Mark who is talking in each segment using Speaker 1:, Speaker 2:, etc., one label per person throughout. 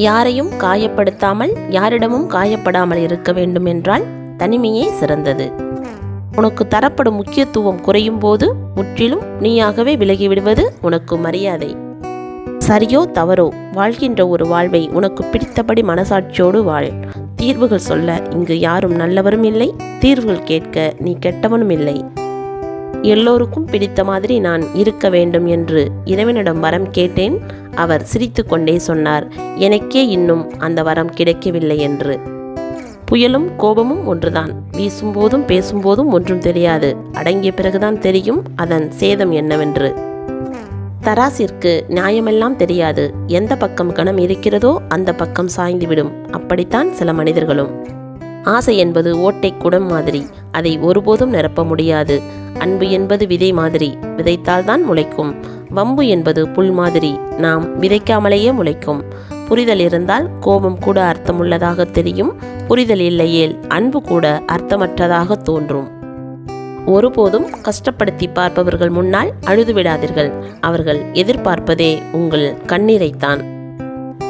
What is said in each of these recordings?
Speaker 1: யாரையும் காயப்படுத்தாமல் யாரிடமும் காயப்படாமல் இருக்க வேண்டும் என்றால் தனிமையே சிறந்தது. உனக்கு தரப்படும் முக்கியத்துவம் குறையும் போது முற்றிலும் நீயாகவே விலகிவிடுவது உனக்கு மரியாதை. சரியோ தவறோ வாழ்கின்ற ஒரு வாழ்வை உனக்கு பிடித்தபடி மனசாட்சியோடு வாழ். தீர்வுகள் சொல்ல இங்கு யாரும் நல்லவரும் இல்லை, தீர்வுகள் கேட்க நீ கெட்டவனும் இல்லை. எல்லோருக்கும் பிடித்த மாதிரி நான் இருக்க வேண்டும் என்று இறைவனிடம் வரம் கேட்டேன். அவர் சிரித்து கொண்டே சொன்னார், எனக்கே இன்னும் அந்த வரம் கிடைக்கவில்லை என்று. புயலும் கோபமும் ஒன்றுதான். வீசும்போதும் பேசும்போதும் ஒன்றும் தெரியாது, அடங்கிய பிறகுதான் தெரியும் அதன் சேதம் என்னவென்று. தராசிற்கு நியாயமெல்லாம் தெரியாது. எந்த பக்கம் கணம் இருக்கிறதோ அந்த பக்கம் சாய்ந்துவிடும். அப்படித்தான் சில மனிதர்களும். ஆசை என்பது ஓட்டை குடம் மாதிரி, அதை ஒருபோதும் நிரப்ப முடியாது. அன்பு என்பது விதை மாதிரி, விதைத்தால்தான் முளைக்கும். வம்பு என்பது புல் மாதிரி, நாம் விதைக்காமலேயே முளைக்கும். புரிதல் இருந்தால் கோபம் கூட அர்த்தமுள்ளதாக தெரியும். புரிதல் இல்லையேல் அன்பு கூட அர்த்தமற்றதாக தோன்றும். ஒருபோதும் கஷ்டப்படுத்தி பார்ப்பவர்கள் முன்னால் அழுது விடாதீர்கள். அவர்கள் எதிர்பார்ப்பதே உங்கள் கண்ணீரைத்தான்.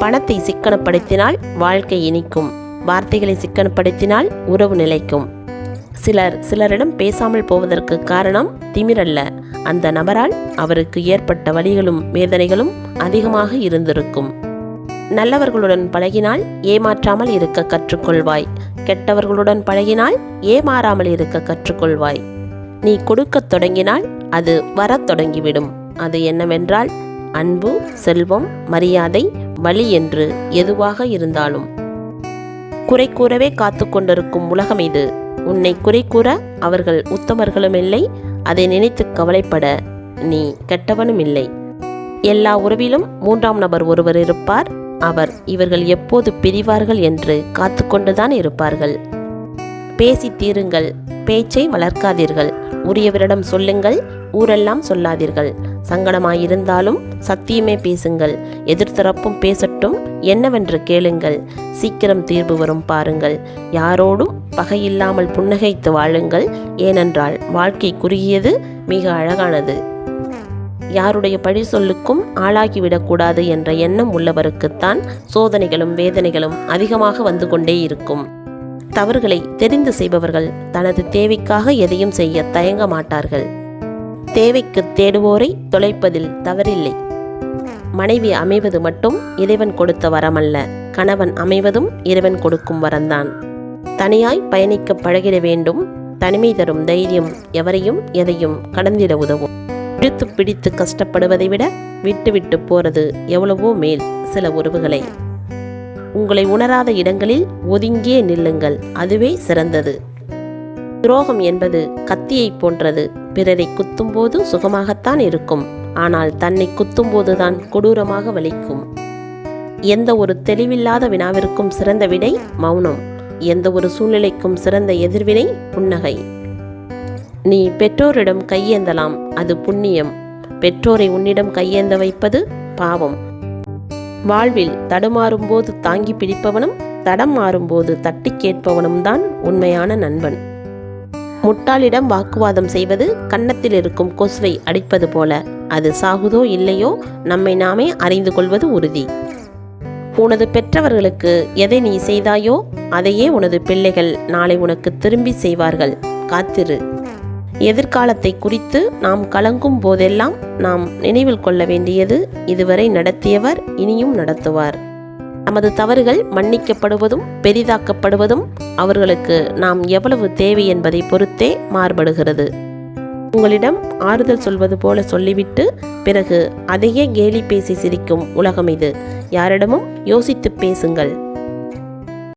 Speaker 1: பணத்தை சிக்கனப்படுத்தினால் வாழ்க்கை இனிக்கும். வார்த்தைகளை சிக்கனப்படுத்தினால் உறவு நிலைக்கும். சிலரிடம் பேசாமல் போவதற்கு காரணம் திமிரல்ல, அந்த நபரால் அவருக்கு ஏற்பட்ட வலிகளும் வேதனைகளும் அதிகமாக இருந்திருக்கும். நல்லவர்களுடன் பழகினால் ஏமாற்றாமல் இருக்க கற்றுக்கொள்வாய். கெட்டவர்களுடன் பழகினால் ஏமாறாமல் இருக்க கற்றுக்கொள்வாய். நீ கொடுக்கத் தொடங்கினால் அது வரத் தொடங்கிவிடும். அது என்னவென்றால் அன்பு, செல்வம், மரியாதை, வலி என்று எதுவாக இருந்தாலும். குறை கூறவே காத்து கொண்டிருக்கும் உலகம் இது. உன்னை குறை கூற அவர்கள் உத்தமர்களும் இல்லை, அதை நினைத்து கவலைப்பட நீ கெட்டவனும் இல்லை. எல்லா உறவிலும் மூன்றாம் நபர் ஒருவர் இருப்பார். அவர் இவர்கள் எப்போது பிரிவார்கள் என்று காத்து கொண்டுதான் இருப்பார்கள். பேசி தீருங்கள், பேச்சை வளர்க்காதீர்கள். உரியவரிடம் சொல்லுங்கள், ஊரெல்லாம் சொல்லாதீர்கள். சங்கடமாயிருந்தாலும் சத்தியமே பேசுங்கள். எதிர்த்தரப்பும் பேசட்டும், என்னவென்று கேளுங்கள். சீக்கிரம் தீர்வு வரும் பாருங்கள். யாரோடும் பகையில்லாமல் புன்னகைத்து வாழுங்கள். ஏனென்றால் வாழ்க்கை குறுகியது, மிக அழகானது. யாருடைய பழி சொல்லுக்கும் ஆளாகிவிடக்கூடாது என்ற எண்ணம் உள்ளவருக்குத்தான் சோதனைகளும் வேதனைகளும் அதிகமாக வந்து கொண்டே இருக்கும். தவறுகளை தெரிந்து செய்பவர்கள் தனது தேவைக்காக எதையும் செய்ய தயங்க மாட்டார்கள். தேவைக்கு தேடுவோரை தொலைப்பதில் தவறில்லை. மனைவி அமைவது மட்டும் இறைவன் கொடுத்த வரமல்ல, கணவன் அமைவதும் இறைவன் கொடுக்கும் வரம்தான். தனியாய் பயணிக்க பழகிட வேண்டும். தனிமை தரும் தைரியம் எவரையும் எதையும் கடந்திட உதவும். பிடித்து பிடித்து கஷ்டப்படுவதை விட விட்டு விட்டு போறது எவ்வளவோ மேல். சில உறவுகளை உங்களை உணராத இடங்களில் ஒதுங்கியே நில்லுங்கள், அதுவே சிறந்தது. துரோகம் என்பது கத்தியை போன்றது. பிறரை குத்தும்போது சுகமாகத்தான் இருக்கும், ஆனால் தன்னை குத்தும்போதுதான் கொடூரமாக வலிக்கும். எந்த ஒரு தெளிவில்லாத வினாவிற்கும் சிறந்த விடை மௌனம். எந்த ஒரு சூழ்நிலைக்கும் சிறந்த எதிர்வினை புன்னகை. நீ பெற்றோரிடம் கையேந்தலாம், அது புண்ணியம். பெற்றோரை உன்னிடம் கையேந்த வைப்பது பாவம். வாழ்வில் தடுமாறும் போது தாங்கி பிடிப்பவனும் தடம் மாறும்போது தட்டி கேட்பவனும் தான் உண்மையான நண்பன். முட்டாளிடம் வாக்குவாதம் செய்வது கன்னத்தில் இருக்கும் கொசுவை அடிப்பது போல. அது சாகுதோ இல்லையோ நம்மை நாமே அறிந்து கொள்வது உறுதி. உனது பெற்றவர்களுக்கு எதை நீ செய்தாயோ அதையே உனது பிள்ளைகள் நாளை உனக்கு திரும்பி செய்வார்கள். காத்திரு. எதிர்காலத்தை குறித்து நாம் கலங்கும் போதெல்லாம் நாம் நினைவில் கொள்ள வேண்டியது, இதுவரை நடத்தியவர் இனியும் நடத்துவார். நமது தவறுகள் மன்னிக்கப்படுவதும் பெரிதாக்கப்படுவதும் அவர்களுக்கு நாம் எவ்வளவு தேவை என்பதை பொறுத்தே மாறுபடுகிறது. உங்களிடம் ஆறுதல் சொல்வது போல சொல்லிவிட்டு பிறகு அதையே கேலி பேசி சிரிக்கும் உலகம் இது. யாரிடமும் யோசித்து பேசுங்கள்.